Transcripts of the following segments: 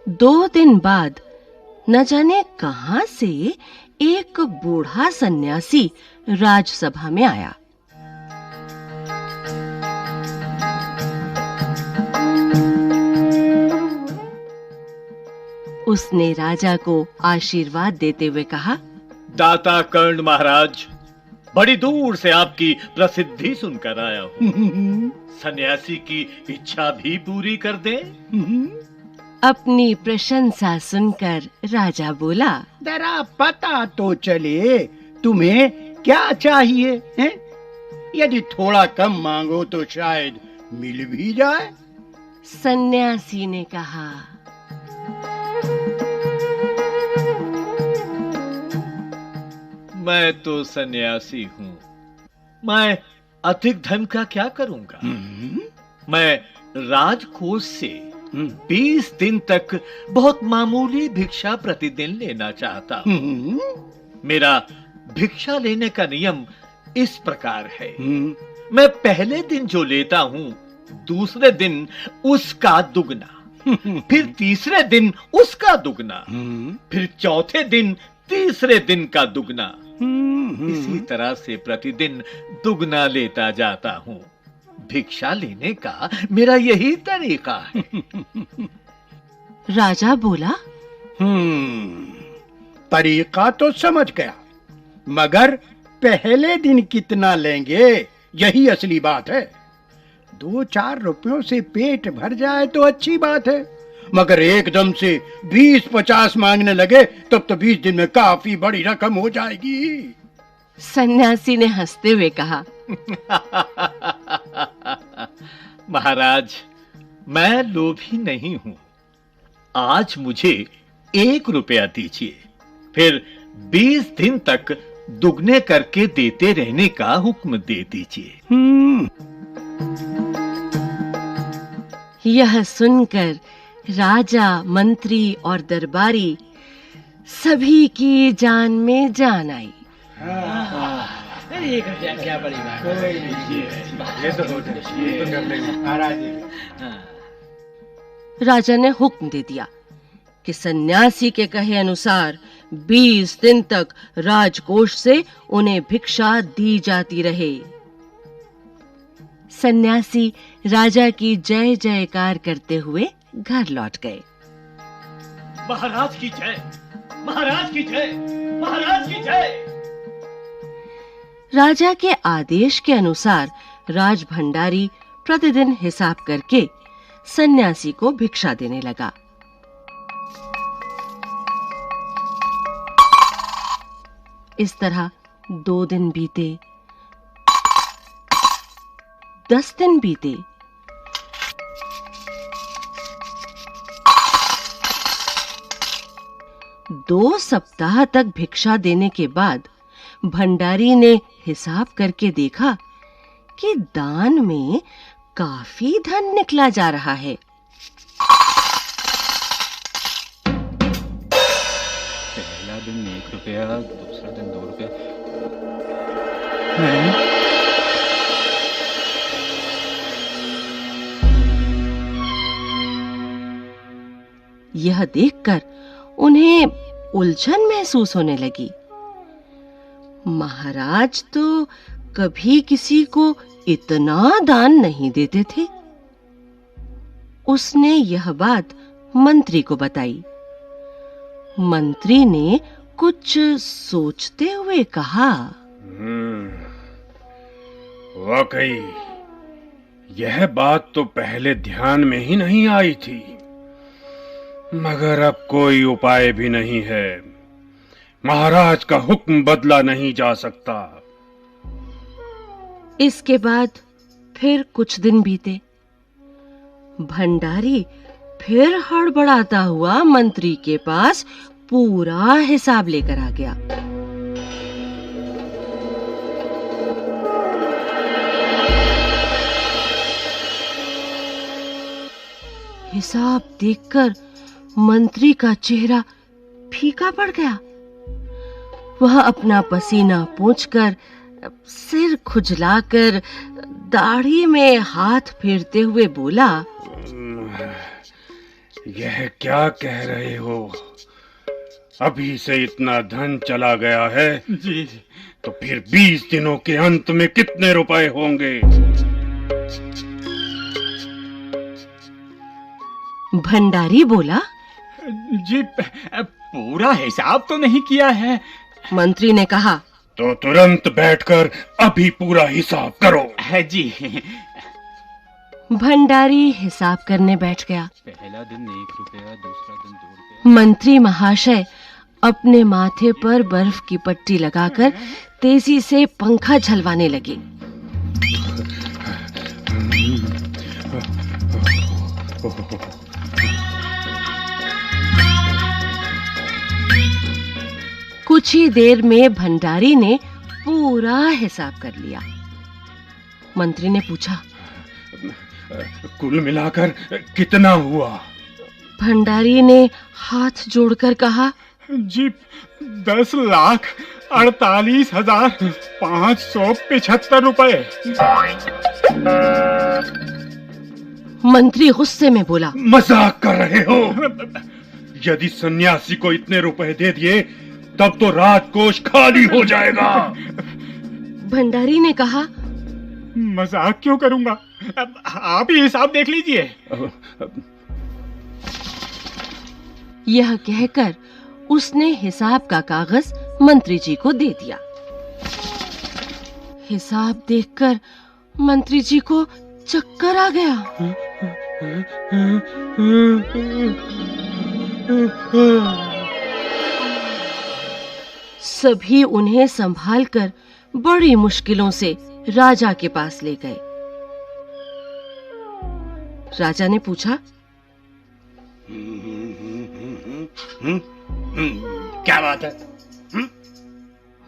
2 दिन बाद न जाने कहां से एक बूढ़ा सन्यासी राजसभा में आया। उसने राजा को आशीर्वाद देते हुए कहा, दाता कर्ण महाराज, बड़ी दूर से आपकी प्रसिद्धि सुनकर आया हूँ। सन्यासी की इच्छा भी पूरी कर दे। अपनी प्रशंसा सुनकर राजा बोला, जरा पता तो चले तुम्हें क्या चाहिए है? यदि थोड़ा कम मांगो तो शायद मिल भी जाए। सन्यासी ने कहा, मैं तो सन्यासी हूँ, मैं अधिक धन का क्या करूंगा? मैं राजकोष से 20 दिन तक बहुत मामूली भिक्षा प्रतिदिन लेना चाहता हूँ। मेरा भिक्षा लेने का नियम इस प्रकार है, मैं पहले दिन जो लेता हूँ, दूसरे दिन उसका दुगना, फिर तीसरे दिन उसका दुगना, फिर चौथे दिन तीसरे दिन का दुगना। इसी तरह से प्रतिदिन दुगना लेता जाता हूँ। भिक्षा लेने का मेरा यही तरीका है। राजा बोला, तरीका तो समझ गया, मगर पहले दिन कितना लेंगे यही असली बात है। 2-4 रुपयों से पेट भर जाए तो अच्छी बात है, मगर एकदम से 20-50 मांगने लगे तब तो 20 दिन में काफी बड़ी रकम हो जाएगी। सन्यासी ने हंसते हुए कहा, महाराज, मैं लोभी नहीं हूं। आज मुझे 1 रुपया दीजिए, फिर 20 दिन तक दुगने करके देते रहने का हुक्म दे दीजिए। यह सुनकर राजा, मंत्री और दरबारी सभी की जान में जान आई। क्या बड़ी बात है। ये तो कर लेंगे महाराज। राजा ने हुक्म दे दिया कि सन्यासी के कहे अनुसार 20 दिन तक राजकोष से उन्हें भिक्षा दी जाती रहे। सन्यासी राजा की जय जयकार करते हुए घर लौट गए। महाराज की जय, महाराज की जय, महाराज की जय। राजा के आदेश के अनुसार राज भंडारी प्रतिदिन हिसाब करके सन्यासी को भिक्षा देने लगा। इस तरह 2 दिन बीते, 10 दिन बीते, दो सप्ताह तक भिक्षा देने के बाद भंडारी ने हिसाब करके देखा कि दान में काफी धन निकला जा रहा है। पहला दिन 1 रुपया, दूसरा दिन 2 रुपया। यह देखकर उन्हें उलझन महसूस होने लगी। महाराज तो कभी किसी को इतना दान नहीं देते थे। उसने यह बात मंत्री को बताई। मंत्री ने कुछ सोचते हुए कहा, वाकई यह बात तो पहले ध्यान में ही नहीं आई थी, मगर अब कोई उपाय भी नहीं है। महाराज का हुक्म बदला नहीं जा सकता। इसके बाद फिर कुछ दिन बीते। भंडारी फिर हड़बड़ाता हुआ मंत्री के पास पूरा हिसाब लेकर आ गया। हिसाब देखकर मंत्री का चेहरा फीका पड़ गया। वह अपना पसीना पोंछकर, सिर खुजलाकर, दाढ़ी में हाथ फेरते हुए बोला, यह क्या कह रहे हो? अभी से इतना धन चला गया है जी। तो फिर 20 दिनों के अंत में कितने रुपए होंगे? भंडारी बोला, जी पूरा हिसाब तो नहीं किया है। मंत्री ने कहा, तो तुरंत बैठकर अभी पूरा हिसाब करो। है जी। भंडारी हिसाब करने बैठ गया। पहला दिन 1 रुपया, दूसरा दिन 2 रुपया। मंत्री महाशय अपने माथे पर बर्फ की पट्टी लगाकर तेजी से पंखा झलवाने लगे। कुछ ही देर में भंडारी ने पूरा हिसाब कर लिया। मंत्री ने पूछा, कुल मिलाकर कितना हुआ? भंडारी ने हाथ जोड़कर कहा, जी 10,48,575 रुपए। मंत्री गुस्से में बोला, मजाक कर रहे हो? यदि सन्यासी को इतने रुपए दे दिए तब तो राजकोष खाली हो जाएगा। भंडारी ने कहा, मजाक क्यों करूंगा, आप ही हिसाब देख लीजिए। यह कहकर उसने हिसाब का कागज मंत्री जी को दे दिया। हिसाब देखकर मंत्री जी को चक्कर आ गया। सभी उन्हें संभालकर बड़ी मुश्किलों से राजा के पास ले गए। राजा ने पूछा, क्या बात है?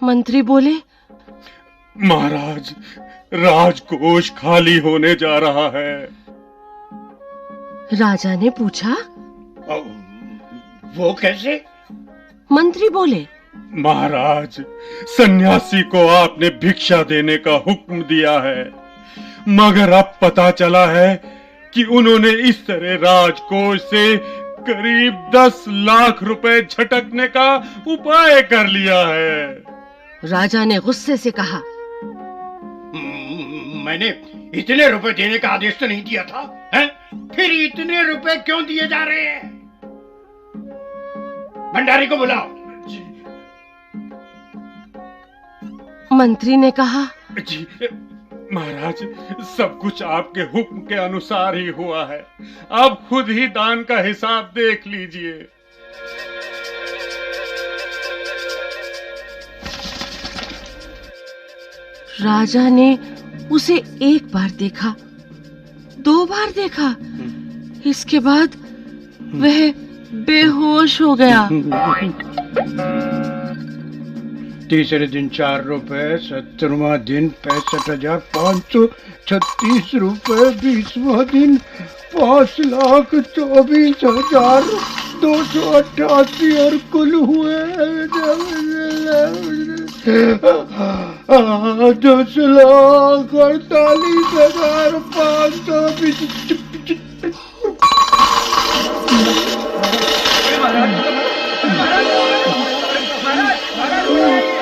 मंत्री बोले, महाराज, राजकोष खाली होने जा रहा है। राजा ने पूछा, वो कैसे? मंत्री बोले, महाराज, सन्यासी को आपने भिक्षा देने का हुक्म दिया है, मगर अब पता चला है कि उन्होंने इस तरह राजकोष से करीब 10 लाख रुपए झटकने का उपाय कर लिया है। राजा ने गुस्से से कहा, मैंने इतने रुपए देने का आदेश तो नहीं दिया था, हैं? फिर इतने रुपए क्यों दिए जा रहे हैं? भंडारी को बुलाओ। मंत्री ने कहा, जी महाराज, सब कुछ आपके हुक्म के अनुसार ही हुआ है। आप खुद ही दान का हिसाब देख लीजिए। राजा ने उसे एक बार देखा, 2 बार देखा, इसके बाद वह बेहोश हो गया। तीसरे दिन 4 रुपए, 17वां दिन 65,536 रुपए, 20वां दिन 5,24,288 और कुल हुए 10,48,500।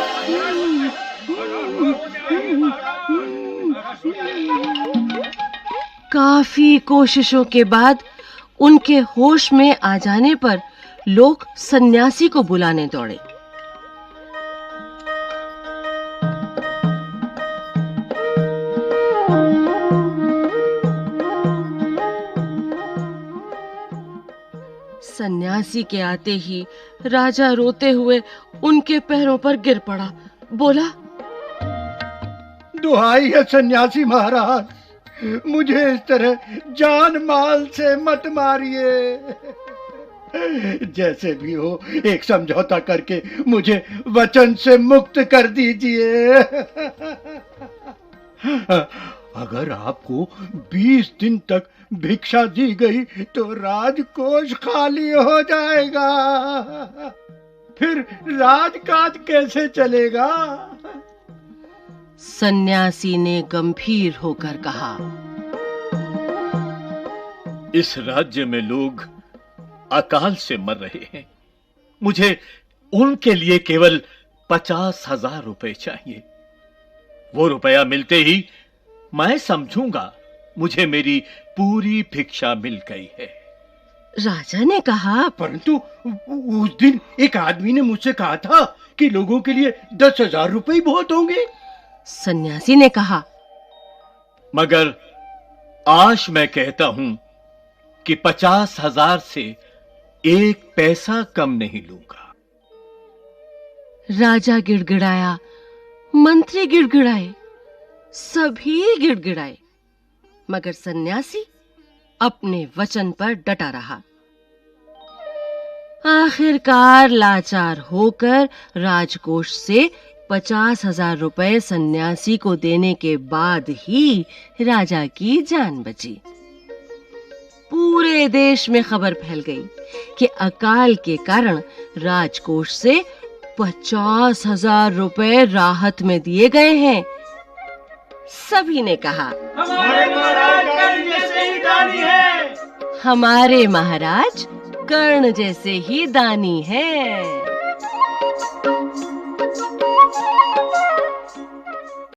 काफी कोशिशों के बाद उनके होश में आ जाने पर लोग सन्यासी को बुलाने दौड़े। सन्यासी के आते ही राजा रोते हुए उनके पैरों पर गिर पड़ा। बोला, दुहाई है सन्यासी महाराज, मुझे इस तरह जान माल से मत मारिए। जैसे भी हो एक समझौता करके मुझे वचन से मुक्त कर दीजिए। अगर आपको 20 दिन तक भिक्षा दी गई तो राजकोष खाली हो जाएगा, फिर राजकाज कैसे चलेगा? सन्यासी ने गंभीर होकर कहा, इस राज्य में लोग अकाल से मर रहे हैं। मुझे उनके लिए केवल 50,000 रुपए चाहिए। वो रुपया मिलते ही मैं समझूंगा मुझे मेरी पूरी भिक्षा मिल गई है। राजा ने कहा, परंतु उस दिन एक आदमी ने मुझसे कहा था कि लोगों के लिए 10,000 रुपए ही बहुत होंगे। सन्यासी ने कहा, मगर आज मैं कहता हूं कि 50,000 से 1 पैसा कम नहीं लूंगा। राजा गिड़गिड़ाया, मंत्री गिड़गिड़ाए, सभी गिड़गिड़ाए, मगर सन्यासी अपने वचन पर डटा रहा। आखिरकार लाचार होकर राजकोष से 50,000 रुपए सन्यासी को देने के बाद ही राजा की जान बची। पूरे देश में खबर फैल गई कि अकाल के कारण राजकोष से 50,000 रुपए राहत में दिए गए हैं। सभी ने कहा, हमारे महाराज कर्ण जैसे ही दानी है। हमारे महाराज कर्ण जैसे ही दानी हैं।